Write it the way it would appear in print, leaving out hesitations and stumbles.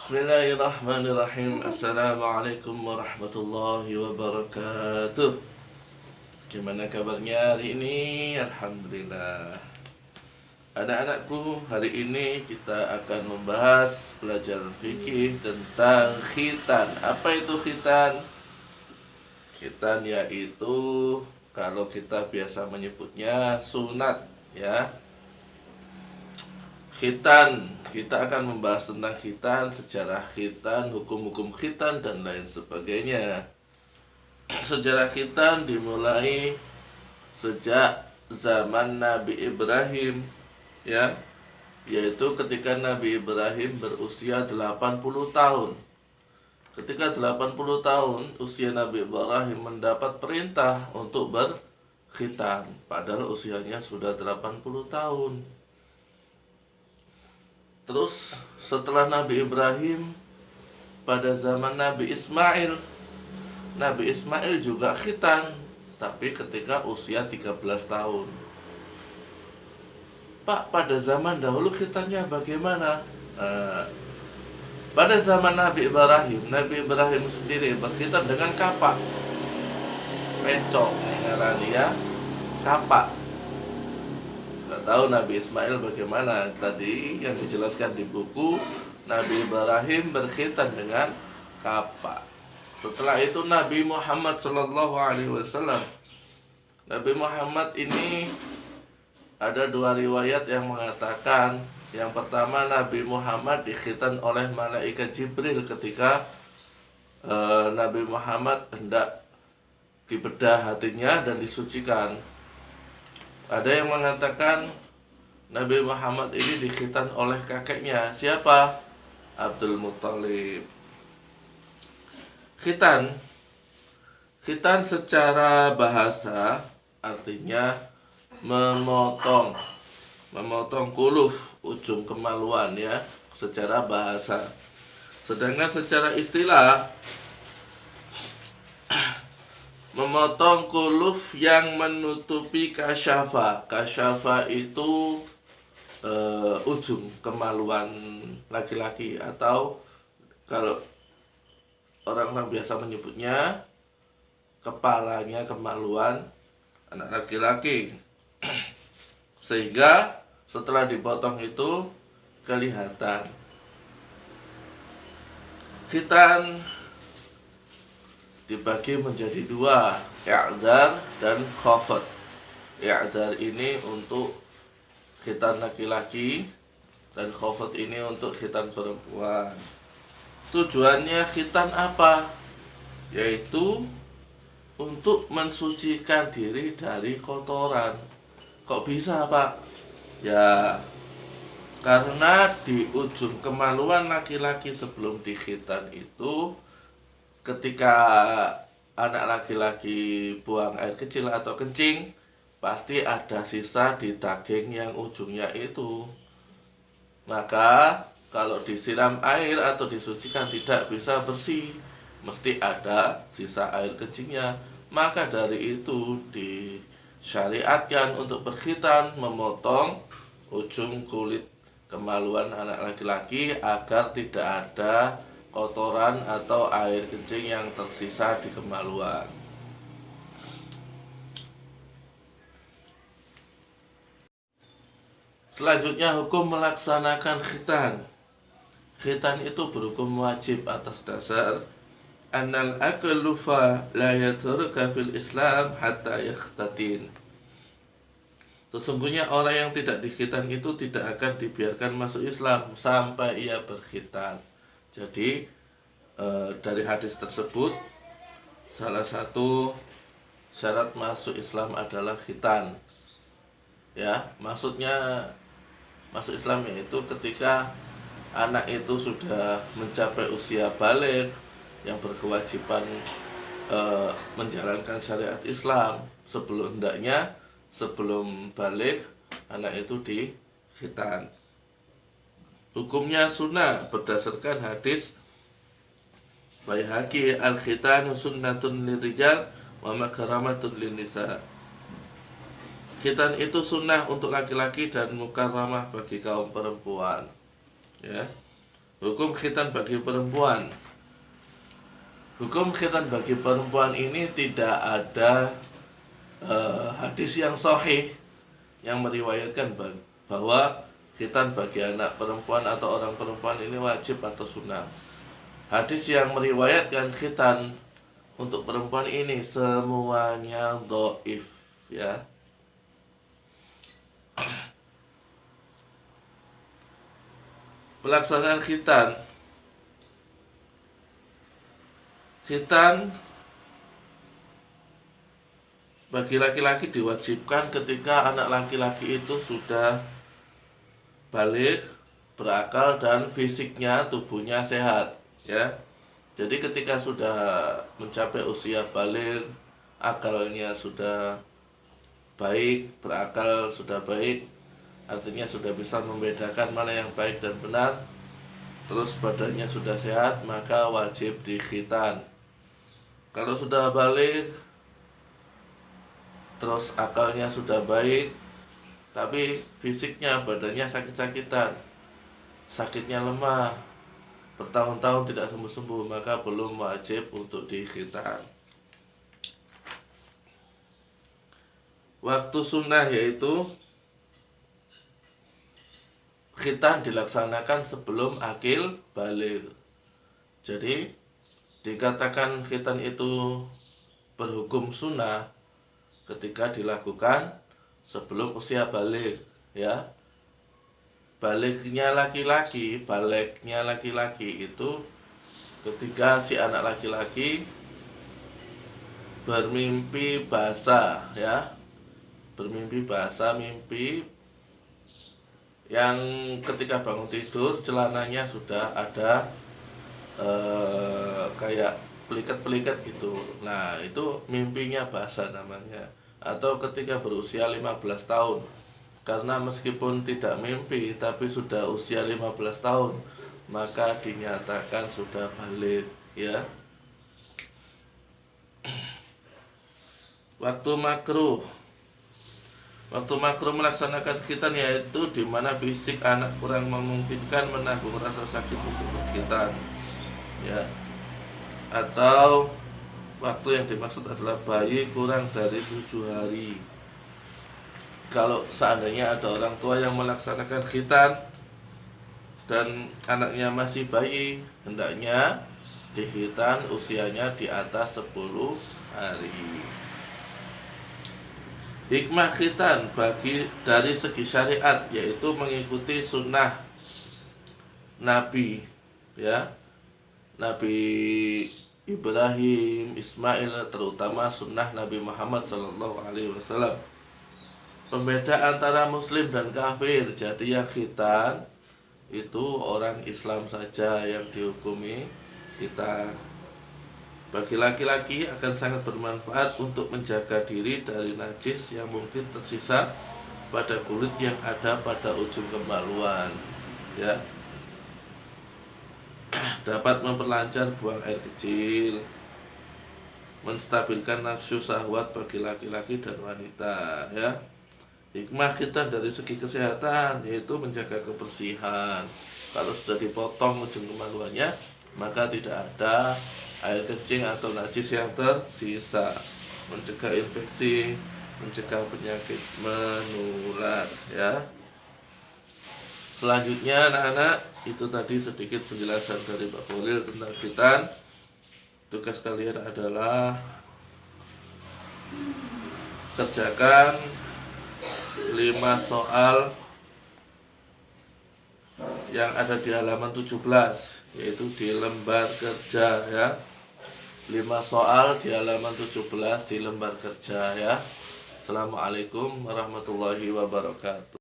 Bismillahirrahmanirrahim. Assalamualaikum warahmatullahi wabarakatuh. Gimana kabarnya hari ini? Alhamdulillah. Anak-anakku, hari ini kita akan membahas belajar fikih tentang khitan. Apa itu khitan? Khitan yaitu kalau kita biasa menyebutnya sunat, ya. Khitan, kita akan membahas tentang khitan, sejarah khitan, hukum-hukum khitan, dan lain sebagainya. Sejarah khitan dimulai sejak zaman Nabi Ibrahim, ya, yaitu ketika Nabi Ibrahim berusia 80 tahun. Ketika 80 tahun usia Nabi Ibrahim mendapat perintah untuk berkhitan, padahal usianya sudah 80 tahun. Terus setelah Nabi Ibrahim, pada zaman Nabi Ismail juga khitan, tapi ketika usia 13 tahun. Pak, pada zaman dahulu khitannya bagaimana? Pada zaman Nabi Ibrahim sendiri berkhitan dengan kapak, pencok, ngarani ya, kapak. Nggak tahu Nabi Ismail bagaimana. Tadi yang dijelaskan di buku, Nabi Ibrahim berkhitan dengan kapak. Setelah itu Nabi Muhammad SAW. Nabi Muhammad ini ada dua riwayat yang mengatakan, yang pertama Nabi Muhammad dikhitan oleh malaikat Jibril ketika Nabi Muhammad hendak dibedah hatinya dan disucikan. Ada yang mengatakan Nabi Muhammad ini dikhitan oleh kakeknya. Siapa? Abdul Muthalib. Khitan secara bahasa artinya memotong kuluf, ujung kemaluan, ya, secara bahasa. Sedangkan secara istilah, memotong kuluf yang menutupi kasyafa. Kasyafa itu ujung kemaluan laki-laki, atau kalau orang biasa menyebutnya kepalanya kemaluan anak laki-laki. Sehingga setelah dipotong itu kelihatan. Khitan dibagi menjadi dua, i'dzar dan khafat. I'dzar ini untuk khitan laki-laki dan khafat ini untuk khitan perempuan. Tujuannya khitan apa? Yaitu untuk mensucikan diri dari kotoran. Kok bisa, Pak? Ya, karena di ujung kemaluan laki-laki sebelum dikhitan itu, ketika anak laki-laki buang air kecil atau kencing, pasti ada sisa di daging yang ujungnya itu. Maka kalau disiram air atau disucikan tidak bisa bersih, mesti ada sisa air kencingnya. Maka dari itu disyariatkan untuk berkhitan, memotong ujung kulit kemaluan anak laki-laki agar tidak ada kotoran atau air kencing yang tersisa di kemaluan. Selanjutnya, hukum melaksanakan khitan. Khitan itu berhukum wajib atas dasar annal aklufa la yatruka fil Islam hatta yakhtatin. Sesungguhnya orang yang tidak dikhitan itu tidak akan dibiarkan masuk Islam sampai ia berkhitan. Jadi dari hadis tersebut, salah satu syarat masuk Islam adalah khitan. Ya, maksudnya masuk Islam yaitu ketika anak itu sudah mencapai usia baligh yang berkewajiban menjalankan syariat Islam. Sebelum baligh, anak itu dikhitan. Hukumnya sunnah berdasarkan hadis Baihaqi, al-khitanu sunnatun lirijal wa makramatun linnisa. Khitan itu sunnah untuk laki-laki dan mukarramah bagi kaum perempuan. Ya. Hukum khitan bagi perempuan. Hukum khitan bagi perempuan ini tidak ada hadis yang sahih yang meriwayatkan bahwa khitan bagi anak perempuan atau orang perempuan ini wajib atau sunnah. Hadis yang meriwayatkan khitan untuk perempuan ini semuanya dhaif, ya. Pelaksanaan khitan bagi laki-laki diwajibkan ketika anak laki-laki itu sudah balik, berakal, dan fisiknya, tubuhnya sehat, ya. Jadi ketika sudah mencapai usia balik, akalnya sudah baik, berakal sudah baik, artinya sudah bisa membedakan mana yang baik dan benar, terus badannya sudah sehat, maka wajib dikhitan. Kalau sudah balik, terus akalnya sudah baik, tapi fisiknya, badannya sakit-sakitan, sakitnya lemah, bertahun-tahun tidak sembuh-sembuh, maka belum wajib untuk dikhitan. Waktu sunnah yaitu khitan dilaksanakan sebelum akil balik. Jadi dikatakan khitan itu berhukum sunnah ketika dilakukan sebelum usia balik, ya. Baliknya laki-laki itu ketika si anak laki-laki bermimpi basah, ya. Bermimpi basah, mimpi yang ketika bangun tidur celananya sudah ada kayak pelikat-pelikat gitu. Nah, itu mimpinya basah namanya. Atau ketika berusia 15 tahun. Karena meskipun tidak mimpi tapi sudah usia 15 tahun, maka dinyatakan sudah balik, ya. Waktu makruh melaksanakan khitan yaitu di mana fisik anak kurang memungkinkan menanggung rasa sakit untuk berkhitan, ya. Atau waktu yang dimaksud adalah bayi kurang dari 7 hari. Kalau seandainya ada orang tua yang melaksanakan khitan dan anaknya masih bayi, hendaknya dikhitan usianya di atas 10 hari. Hikmah khitan dari segi syariat yaitu mengikuti sunnah Nabi, ya. Nabi Ibrahim, Ismail, terutama sunnah Nabi Muhammad SAW. Pembeda antara muslim dan kafir. Jadi yang khitan itu orang Islam saja yang dihukumi khitan. Bagi laki-laki akan sangat bermanfaat untuk menjaga diri dari najis yang mungkin tersisa pada kulit yang ada pada ujung kemaluan, ya. Dapat memperlancar buang air kecil, menstabilkan nafsu syahwat bagi laki-laki dan wanita, ya. Hikmah khitan dari segi kesehatan yaitu menjaga kebersihan. Kalau sudah dipotong ujung kemaluannya, maka tidak ada air kencing atau najis yang tersisa, mencegah infeksi, mencegah penyakit menular, ya. Selanjutnya anak-anak, itu tadi sedikit penjelasan dari Pak Khalil tentang khitan. Tugas kalian adalah kerjakan 5 soal yang ada di halaman 17, yaitu di lembar kerja, ya. 5 soal di halaman 17 di lembar kerja, ya. Assalamualaikum warahmatullahi wabarakatuh.